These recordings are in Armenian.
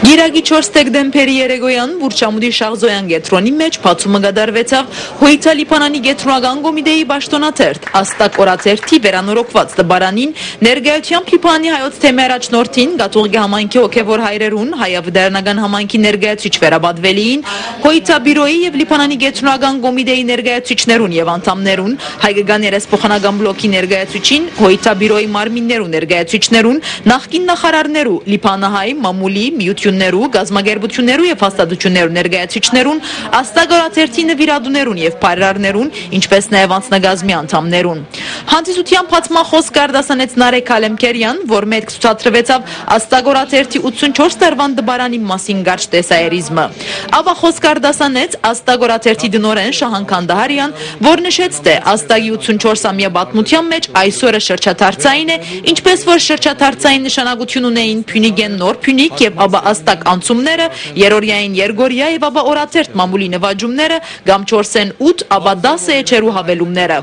Գիրագի 4 դեկտեմբերի երեգոյան Բուրչամուդի Շաղզոյան գետրոնի մեջ բացումը գդարվեցավ Հոյիթա Լիփանանի գետրոնական կոմիտեի պաշտոնաթերթ Աստակ օրաթերթի վերանորոգված դպարանին ներկայությամբ Լիփանանի հայոց թեմի առաջնորդին Գաթողիկի համայնքի հոգևոր հայրերուն հայավդարանական համայնքի ներկայացուցիչ վերաբադվելիին Հոյիթա բյուրոյի եւ Լիփանանի գետրոնական կոմիտեի ներկայացուցիչներուն եւ անդամներուն հայկական երեսփոխանական բլոկի ներկայացուցիչին Հոյիթա բյուրոյի մարմիններուն ներկայացուցիչներուն նախկին նախարարներու Լիփանահայ մամուլի միություններու գազագերբություններու եւ հաստատություններու ներկայացուցիչներուն աստագորաթերթի նվիրատուներուն եւ բարերարներուն ինչպես նաեւ անձնագազմի անդամներուն հանդիսության բացմախոս կարտասանեց Նարեկ Ալեմքերյան որ մեծ ցուցադրվեցավ աստագորաթերթի 84 տարվան դպարանի մասին գարչ տեսայերիզմը ավախոս կարտասանեց աստագորաթերթի դնորեն Շահան Քանդահարյան որ նշեց թե աստագի 84-ամյա պատմության մեջ այսօրը շրջաթարցային է ինչպես որ շրջաթարցային նշանակություն ունեին Փյունիկեն նոր Փյունիկ եւ ապա աստակ անցումները երորյային Երգորիա եւ ապա օրաթերթ մամուլի նվաճումները կամ 4-ն 8 ապա 10 էջերու հավելումները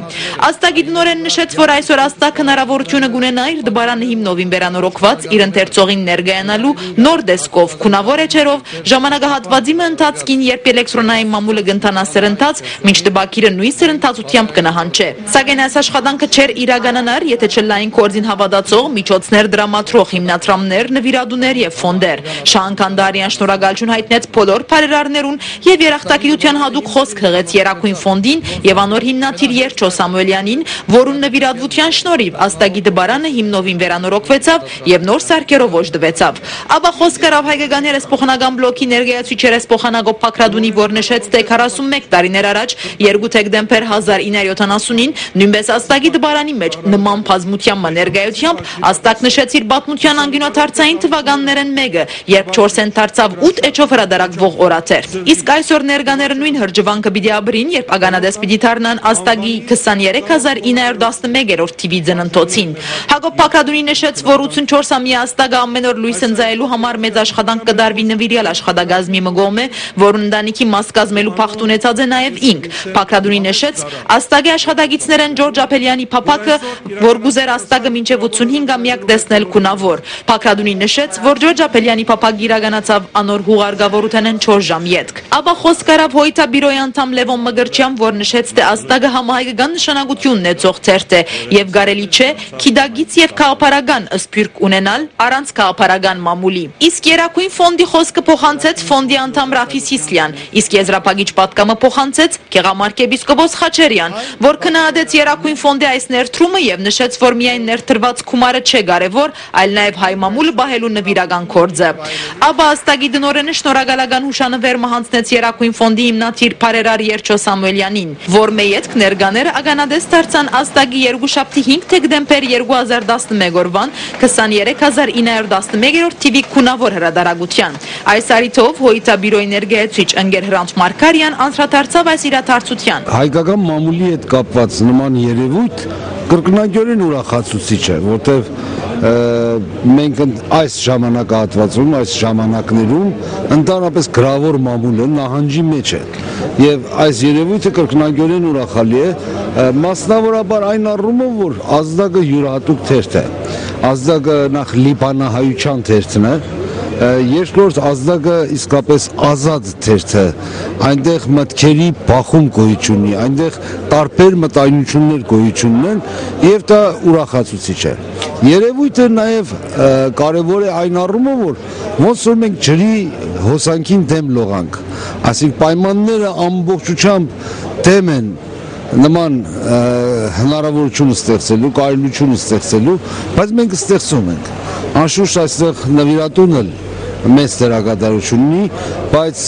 աստագի դնորեն նշեց որ այսօր աստակ հնարավորությունը կունենա իր դպարանը հիմնովին վերանորոգված իր ընթերցողին ներկայանալու նոր դեսկով քունավոր էջերով ժամանակահատվածի ընթացքին երբ էլեկտրոնային մամուլը կընթանա սրընթաց մինչ դպակիրը նույն սրընթացությամբ կնահանչե սակայն այս աշխատանքը չէր իրականանար եթե չլային կորձին հավատացող միջոցներ դրամատրող հիմնադրամներ նվիրատուներ եւ ֆոնդեր Շահան Քանդահարյան շնորհակալություն հայտնեց բոլոր բարերարներուն եւ երախտագիտության հատուկ խոսք հղեց Երակույն ֆոնդին եւ անոր հիմնադիր Երջո Սամուելյանին որուն նվիրատվության շնորհիվ աստագի դպարանը հիմնովին վերանորոգվեցավ եւ նոր սարքերով օժտվեցավ ապա խոսք արավ հայկական երեսփոխանական բլոկի ներկայացուցիչ երեսփոխանագով Փակրադունի որ նշեց թե 41 տարիներ առաջ 2 դեկտեմբեր 1970-ին նույնպես աստագի դպարանի մեջ նման բազմության ներկայությամբ աստակ նշեց իր պատմության անգյունաթարցային թվականներն մեկը երբ 4-ն դարձավ 8 էջով հրադարակվող օրաթերթ իսկ այսօր ներկաները նույն հրջվանքը պիտի ապրին երբ ագանադես պիտի դառնան աստագի 23911-րդ թիվի ծննդոցին Հակոբ Փակրադունի նշեց որ 84-ամյա աստագը ամեն օր լույս ընծայելու համար մեծ աշխատանք կդարվի նվիրյալ աշխատակազմի մգոմե որն ընտանիքի մաս կազմելու փախտ ունեցած է նաև ինք Փակրադունի նշեց աստագի աշխատակիցներն Ջորջ Ափելյանի փափակը որ գուզեր աստագը մինչև 85-ամյակ տեսնել քունավոր Փակրադունի նշեց որ Ջորջ Ափելյանի փափակը իրականացավ անոր հուղարկավորութենեն 4 ժամ յետք ապա խոսք արավ Հոյիթա բյուրոյի անդամ Լևոն Մգրչյան որ նշեց թե աստագը համահայկական նշանակություն ունեցող ցերտ է եւ կարելի չէ քիդագից եւ քաղաքապարական սփյուռք ունենալ առանց քաղաքապարական մամուլի իսկ Երակույն ֆոնդի խոսքը փոխանցեց ֆոնդի անդամ Ռաֆի Սիսլյան իսկ եզրափակիչ պատկամը փոխանցեց Գեղամարկ եպիսկոպոս Խաչերյան որ քննադեց Երակույն ֆոնդի այս ներդրումը եւ նշեց որ միայն ներդրված գումարը չէ կարեւոր այլ նաեւ հայ մամուլը բահելու նվիրական կորձը ապա աստագի դնորենը շնորհակալական հուշանվեր մահանցնեց Երակույն ֆոնդի հիմնադիր բարերար Երջո Սամուելյանին որ մեյետք ներկաները ագանադես դարձան աստագի երկուշաբթի 5 դեկտեմբեր 2011 օրվան 23911-րդ թիվի քունավոր հրադարագության այս արիթով Հոյիթա բյուրոյի ներկայացուցիչ ընկեր Հրանտ Մարկարյան անդրադարձավ այս իրադարձության հայկական մամուլի հետ կապված նման երևույթ կրկնակիորեն ուրախացուցիչ է որտեղ մենք այս ժամանակահատվածում այս ժամանակներում ընդհանրապես գրավոր մամուլը նահանջի մեջ է եւ այս երևույթը կրկնակիորեն ուրախալի է մասնավորաբար այն առումով որ ազդակը յուրահատուկ թերթ է ազդակը նախ լիբանահայության թերթն է երկրորդ ազդակը իսկապես ազատ թերթ է այնտեղ մտքերի բախում գոյություն ունի այնտեղ տարբեր մտայնություններ գոյություն ունեն եւ դա ուրախացուցիչ է երևույթը նաեւ կարեւոր է այն առումով որ ոնց որ մենք ջրի հոսանքին դեմ լողանք այսինքն պայմանները ամբողջությամբ դեմ են նման հնարավորություն ստեղծելու կարելիություն ստեղծելու բայց մենք ստեղծում ենք անշուշտ այստեղ նվիրատուն էլ մեծ դերակատարություն ունի բայց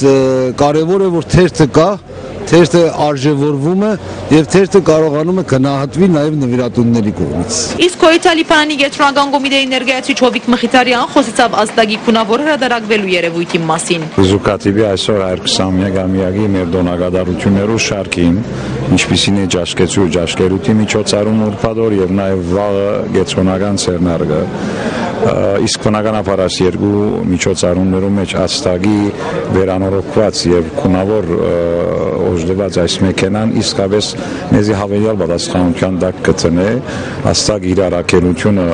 կարևոր է որ թերթը կա թերթը արժևորվում է եւ թերթը կարողանում է գնահատվի նաեւ նվիրատունների կողմից իսկ Հոյիթա Լիփանանի գետրոնական կոմիտեի ներկայացուցիչ Հովիկ Մխիթարյան խոսեցավ աստագի քունավոր հրադարակվելու երևույթի մասին Զուկատիվի այսօր 120-ամյակի մեր դոնագադարություններու շարքին ինչպիսին է Ջաշկեցու Ջաշկերուտի միջոցառում ուրբաթօր եւ նաեւ վաղը գետրոնական ցերնարգը իսկ բնականաբար այս երկու միջոցառումներում մեջ աստագի վերանորոգված եւ քունավոր օժտված այս մեքենան իսկապես մեզի հավելյալ պատասխանության տակ կտնե աստագ իր առաքելությունը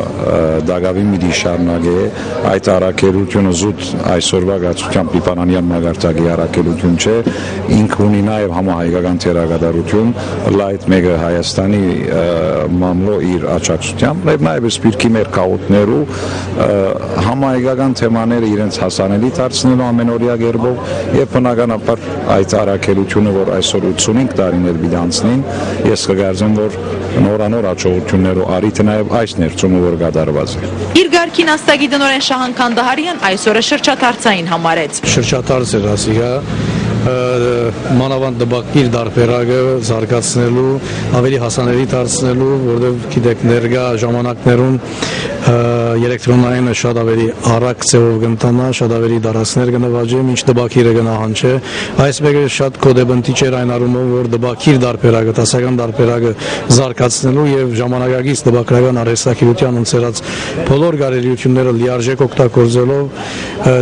դակավի մի շարունակե այդ առաքելությունը զուտ այսօրվա գացությամբ Լիբանանյան մագարտակի առաքելություն չէ ինքը ունի նաեւ համահայկական թերագադարություն լայթ մեգը Հայաստանի մամլո իր աճակցությամբ նաեւ սպիրկի մեր կաուտներու համահայկական թեմաները իրենց հասանելի դարձնելու ամենօրյա գերբով եւ բնականաբար այդ առաքելությունը որ այսօր 85 տարիներ բիդանցնին ես կգարձեմ որ նորանոր աճողություններով արիթը նաեւ այս ներծումը որ կատարված է Իր գարքին աստագի դնորեն Շահան Քանդահարյան այսօրը շրջաթարցային համարեց շրջաթարց էր ասիգա մանավանդ դպակիր դարբերակը զարգացնելու ավելի հասանելի դարձնելու որովհետև գիտեք ներկա ժամանակներում էլեկտրոնայինը շատ ավելի արագ ձևով կընթանա շատ ավելի դարասներ կնվաճի ինչ դպակիրը կնահանջի այս մեկը շատ կոդեբնտիչ էր այն առումով որ դպակիր դարբերակը դասական դարբերակը զարգացնելու եւ ժամանակակից դպակրական արհեստագիտության ունեցած բոլոր կարելիությունները լիարժեք օգտագործելով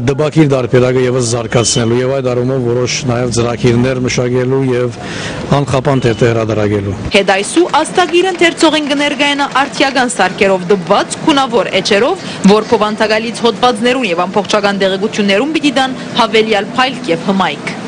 դպակիր դարբերակը եւս զարգացնելու եւ այդ առումով որոշ նաև ծրագիրներ մշակելու եւ անխափան թերթերադրագելու։ Հետայսու աստագիրն թերծողին կներկայանա արդիական սարքերով դպված քունավոր էջերով, որ փոխանցակալից հոդվածներուն եւ ամբողջական դեղեցություններուն պիտի դան հավելյալ փայլք եւ հմայք։